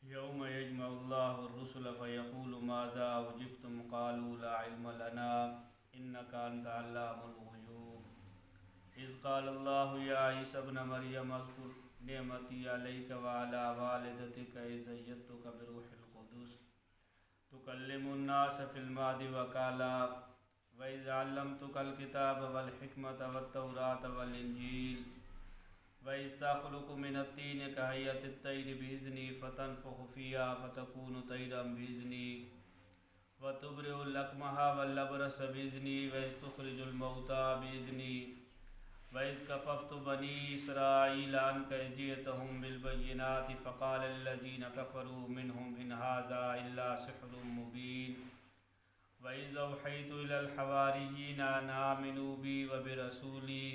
یوم یجمع اللہ الرسل فیقول ماذا اجبتم قالوا لا علم لنا انک انت علام الغیوب اذ قال اللہ یا عیسی ابن مریم اذکر نعمتی علیک وعلی والدتک اذ ایدتک بروح القدس تکلم الناس فی المہد وکہلا وَإِذْ عَلَّمْتُكَ الْكِتَابَ وَالْحِكْمَةَ وَالتَّوْرَاةَ وَالْإِنْجِيلَ وَإِذْ تَخْلُقُ مِنَ الطِّينِ كَهَيْئَةِ الطَّيْرِ بِإِذْنِي فَتَنفُخُ فِيهَا فَتَكُونُ طَيْرًا بِإِذْنِي وَتُبْرِئُ الْأَكْمَحَ وَالْأَبْرَصَ بِإِذْنِي وَإِذْ تُخْرِجُ الْمَوْتَى بِإِذْنِي وَإِذْ كَفَفْتُ بَنِي إِسْرَائِيلَ عَنكَ إِذْ جِئْتَهُم بِالْبَيِّنَاتِ فَقَالَ الَّذِينَ كَفَرُوا مِنْهُمْ إِنْ هَذَا إِلَّا سِحْرٌ مُبِينٌ وَإِذْ أَوْحَيْتُ إِلَى الْحَوَارِيِّينَ أَنْ آمِنُوا بِي وَبِرَسُولِي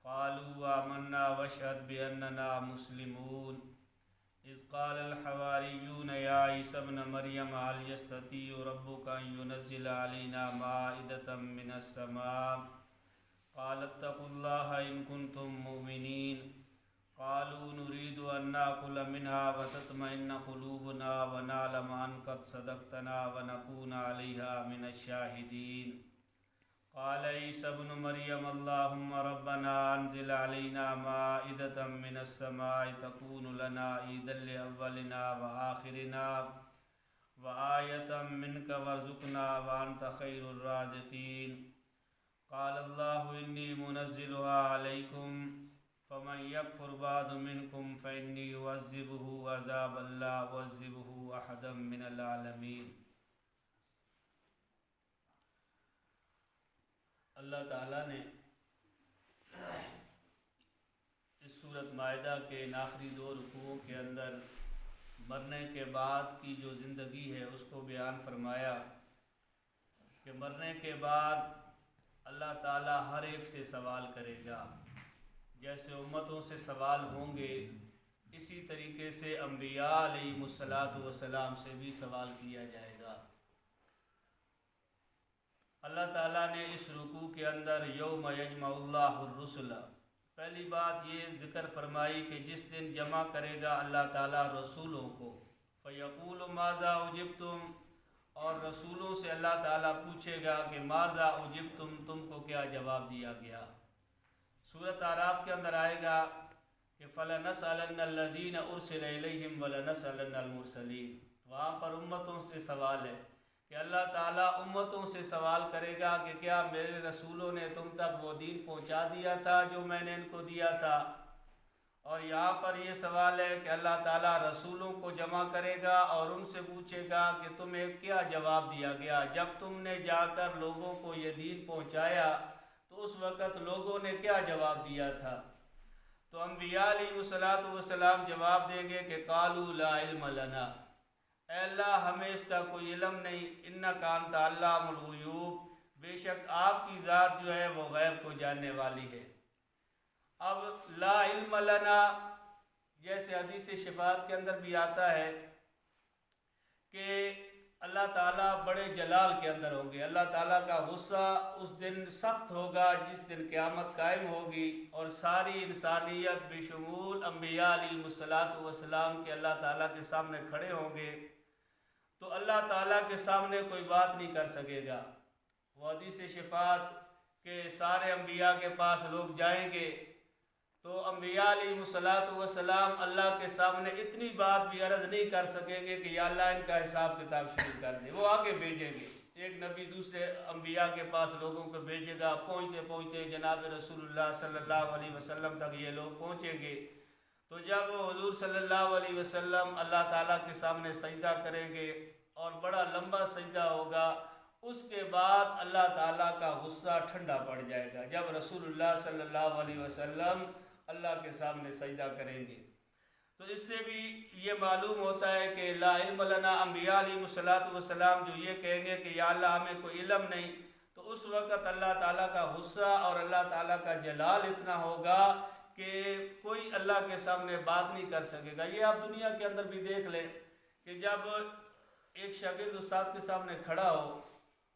قَالُوا آمَنَّا وَاشْهَدْ بِأَنَّنَا مُسْلِمُونَ إِذْ قَالَ الْحَوَارِيُّونَ يَا عِيسَى ابْنَ مَرْيَمَ هَلْ يَسْتَطِيعُ رَبُّكَ أَنْ يُنَزِّلَ عَلَيْنَا مَائِدَةً مِنَ السَّمَاءِ قَالَ اتَّقُوا اللَّهَ إِن كُنتُم مُّؤْمِنِينَ قالوا نريد أن نأكل منها وتطمئن قلوبنا ونعلم أن قد صدقتنا ونكون عليها من الشاهدين قال عيسى ابن مريم اللهم ربنا أنزل علينا مائدة من السماء تكون لنا عيدا لأولنا وآخرنا وآية منك وارزقنا وأنت خير الرازقين قال الله إني منزلها عليكم فمن يكفر بعد منكم فإني أعذبه عذابا لا أعذبه أحدا من العالمين۔ اللہ تعالیٰ نے اس سورۃ مائدہ کے ان آخری دو رکوعوں کے اندر مرنے کے بعد کی جو زندگی ہے اس کو بیان فرمایا کہ مرنے کے بعد اللہ تعالیٰ ہر ایک سے سوال کرے گا، جیسے امتوں سے سوال ہوں گے اسی طریقے سے انبیاء علیہم السلام سے بھی سوال کیا جائے گا۔ اللہ تعالیٰ نے اس رکوع کے اندر یوم یجمع اللہ الرسل، پہلی بات یہ ذکر فرمائی کہ جس دن جمع کرے گا اللہ تعالیٰ رسولوں کو، فیقول ماذا اجبتم، اور رسولوں سے اللہ تعالیٰ پوچھے گا کہ ماذا اجبتم، تم کو کیا جواب دیا گیا۔ سورۃ اعراف کے اندر آئے گا کہ فَلَنَسْأَلَنَّ الَّذِينَ أُرْسِلَ إِلَيْهِمْ وَلَنَسْأَلَنَّ الْمُرْسَلِينَ، وہاں پر امتوں سے سوال ہے کہ اللہ تعالیٰ امتوں سے سوال کرے گا کہ کیا میرے رسولوں نے تم تک وہ دین پہنچا دیا تھا جو میں نے ان کو دیا تھا، اور یہاں پر یہ سوال ہے کہ اللہ تعالیٰ رسولوں کو جمع کرے گا اور ان سے پوچھے گا کہ تمہیں کیا جواب دیا گیا جب تم نے جا کر لوگوں کو یہ دین پہنچایا، تو اس وقت لوگوں نے کیا جواب دیا تھا۔ تو انبیاء علیہ السلام جواب دیں گے کہ قالوا لا علم لنا، اے اللہ ہمیں اس کا کوئی علم نہیں، انک انت علام الغیوب، بے شک آپ کی ذات جو ہے وہ غیب کو جاننے والی ہے۔ اب لا علم لنا جیسے حدیث شفاعت کے اندر بھی آتا ہے کہ اللہ تعالیٰ بڑے جلال کے اندر ہوں گے، اللہ تعالیٰ کا غصہ اس دن سخت ہوگا جس دن قیامت قائم ہوگی، اور ساری انسانیت بشمول انبیاء علیہ السلام کے اللہ تعالیٰ کے سامنے کھڑے ہوں گے، تو اللہ تعالیٰ کے سامنے کوئی بات نہیں کر سکے گا۔ وہ حدیث شفاعت کہ سارے انبیاء کے پاس لوگ جائیں گے تو انبیاء علیہ السلام اللہ کے سامنے اتنی بات بھی عرض نہیں کر سکیں گے کہ یا اللہ ان کا حساب کتاب شروع کر دے، وہ آگے بھیجیں گے۔ ایک نبی دوسرے انبیاء کے پاس لوگوں کو بھیجے گا، پہنچتے پہنچتے جناب رسول اللہ صلی اللہ علیہ وسلم تک یہ لوگ پہنچیں گے، تو جب وہ حضور صلی اللہ علیہ وسلم اللہ تعالیٰ کے سامنے سجدہ کریں گے اور بڑا لمبا سجدہ ہوگا، اس کے بعد اللہ تعالیٰ کا غصہ ٹھنڈا پڑ جائے گا جب رسول اللہ صلی اللہ علیہ وسلم اللہ کے سامنے سجدہ کریں گے۔ تو اس سے بھی یہ معلوم ہوتا ہے کہ لا علم لنا، انبیاء علیہ السلام جو یہ کہیں گے کہ یا اللہ ہمیں کوئی علم نہیں، تو اس وقت اللہ تعالیٰ کا غصہ اور اللہ تعالیٰ کا جلال اتنا ہوگا کہ کوئی اللہ کے سامنے بات نہیں کر سکے گا۔ یہ آپ دنیا کے اندر بھی دیکھ لیں کہ جب ایک شاگرد استاد کے سامنے کھڑا ہو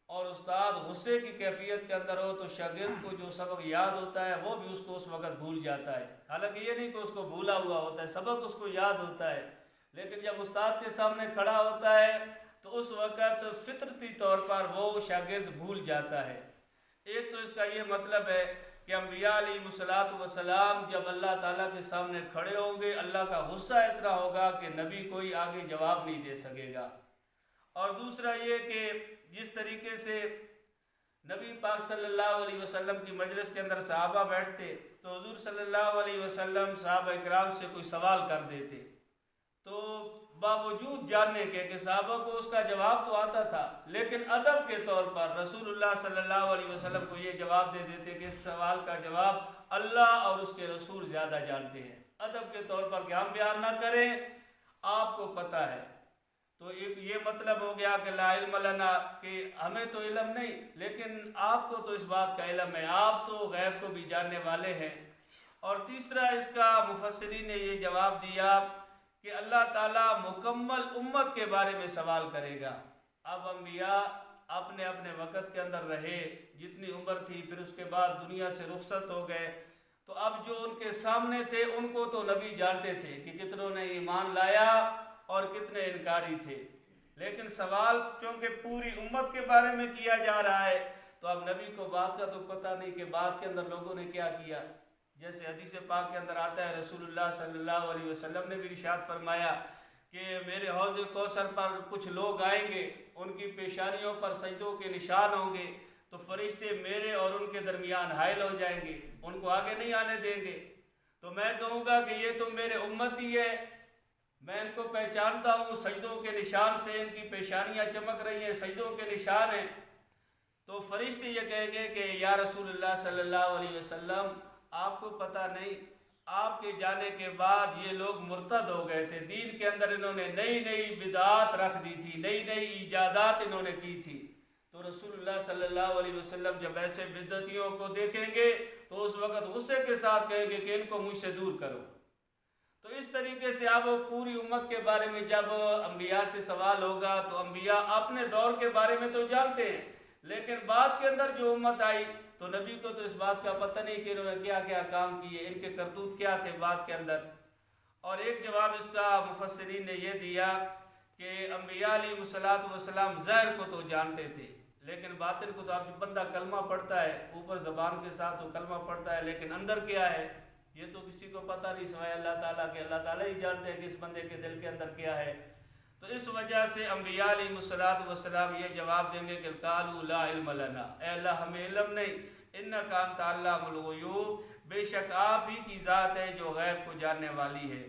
اور استاد غصے کی کیفیت کے اندر ہو، تو شاگرد کو جو سبق یاد ہوتا ہے وہ بھی اس کو اس وقت بھول جاتا ہے، حالانکہ یہ نہیں کہ اس کو بھولا ہوا ہوتا ہے، سبق اس کو یاد ہوتا ہے، لیکن جب استاد کے سامنے کھڑا ہوتا ہے تو اس وقت فطرتی طور پر وہ شاگرد بھول جاتا ہے۔ ایک تو اس کا یہ مطلب ہے کہ انبیاء علیہ الصلوۃ والسلام جب اللہ تعالیٰ کے سامنے کھڑے ہوں گے، اللہ کا غصہ اتنا ہوگا کہ نبی کوئی آگے جواب نہیں دے سکے گا۔ اور دوسرا یہ کہ جس طریقے سے نبی پاک صلی اللہ علیہ وسلم کی مجلس کے اندر صحابہ بیٹھتے تو حضور صلی اللہ علیہ وسلم صحابہ اکرام سے کوئی سوال کر دیتے تو باوجود جاننے کے کہ صحابہ کو اس کا جواب تو آتا تھا، لیکن ادب کے طور پر رسول اللہ صلی اللہ علیہ وسلم کو یہ جواب دے دیتے کہ اس سوال کا جواب اللہ اور اس کے رسول زیادہ جانتے ہیں، ادب کے طور پر کہ ہم بیان نہ کریں، آپ کو پتہ ہے۔ تو ایک یہ مطلب ہو گیا کہ لا علم لنا، کہ ہمیں تو علم نہیں لیکن آپ کو تو اس بات کا علم ہے، آپ تو غیب کو بھی جاننے والے ہیں۔ اور تیسرا اس کا مفسرین نے یہ جواب دیا کہ اللہ تعالیٰ مکمل امت کے بارے میں سوال کرے گا۔ اب انبیاء اپنے اپنے وقت کے اندر رہے، جتنی عمر تھی، پھر اس کے بعد دنیا سے رخصت ہو گئے، تو اب جو ان کے سامنے تھے ان کو تو نبی جانتے تھے کہ کتنوں نے ایمان لایا اور کتنے انکاری تھے، لیکن سوال چونکہ پوری امت کے بارے میں کیا جا رہا ہے تو اب نبی کو بات کا تو پتہ نہیں کہ بات کے اندر لوگوں نے کیا کیا۔ جیسے حدیث پاک کے اندر آتا ہے، رسول اللہ صلی اللہ علیہ وسلم نے بھی ارشاد فرمایا کہ میرے حوض کوثر پر کچھ لوگ آئیں گے، ان کی پیشانیوں پر سجدوں کے نشان ہوں گے، تو فرشتے میرے اور ان کے درمیان حائل ہو جائیں گے، ان کو آگے نہیں آنے دیں گے، تو میں کہوں گا کہ یہ تو میرے امتی ہے، میں ان کو پہچانتا ہوں، سجدوں کے نشان سے ان کی پیشانیاں چمک رہی ہیں، سجدوں کے نشان ہیں، تو فرشتے یہ کہیں گے کہ یا رسول اللہ صلی اللہ علیہ وسلم آپ کو پتہ نہیں، آپ کے جانے کے بعد یہ لوگ مرتد ہو گئے تھے، دین کے اندر انہوں نے نئی نئی بدعات رکھ دی تھی، نئی نئی ایجادات انہوں نے کی تھی۔ تو رسول اللہ صلی اللہ علیہ وسلم جب ایسے بدعتیوں کو دیکھیں گے تو اس وقت غصے کے ساتھ کہیں گے کہ ان کو مجھ سے دور کرو۔ تو اس طریقے سے اب پوری امت کے بارے میں جب انبیاء سے سوال ہوگا تو انبیاء اپنے دور کے بارے میں تو جانتے ہیں، لیکن بعد کے اندر جو امت آئی تو نبی کو تو اس بات کا پتہ نہیں کہ انہوں نے کیا کیا کام کیے، ان کے کرتوت کیا تھے بعد کے اندر۔ اور ایک جواب اس کا مفسرین نے یہ دیا کہ انبیاء علیہ الصلوۃ والسلام ظاہر کو تو جانتے تھے، لیکن باطن کو تو اب بندہ کلمہ پڑھتا ہے، اوپر زبان کے ساتھ تو کلمہ پڑھتا ہے، لیکن اندر کیا ہے یہ تو کسی کو پتہ نہیں سوائے اللہ تعالیٰ کے، اللہ تعالیٰ ہی جانتے ہیں کہ اس بندے کے دل کے اندر کیا ہے۔ تو اس وجہ سے انبیاء علیہ الصلوۃ والسلام یہ جواب دیں گے کہ قالوا لا علم لنا، اے اللہ ہمیں علم نہیں، انک انت علام الغیوب، بے شک آپ ہی کی ذات ہے جو غیب کو جاننے والی ہے۔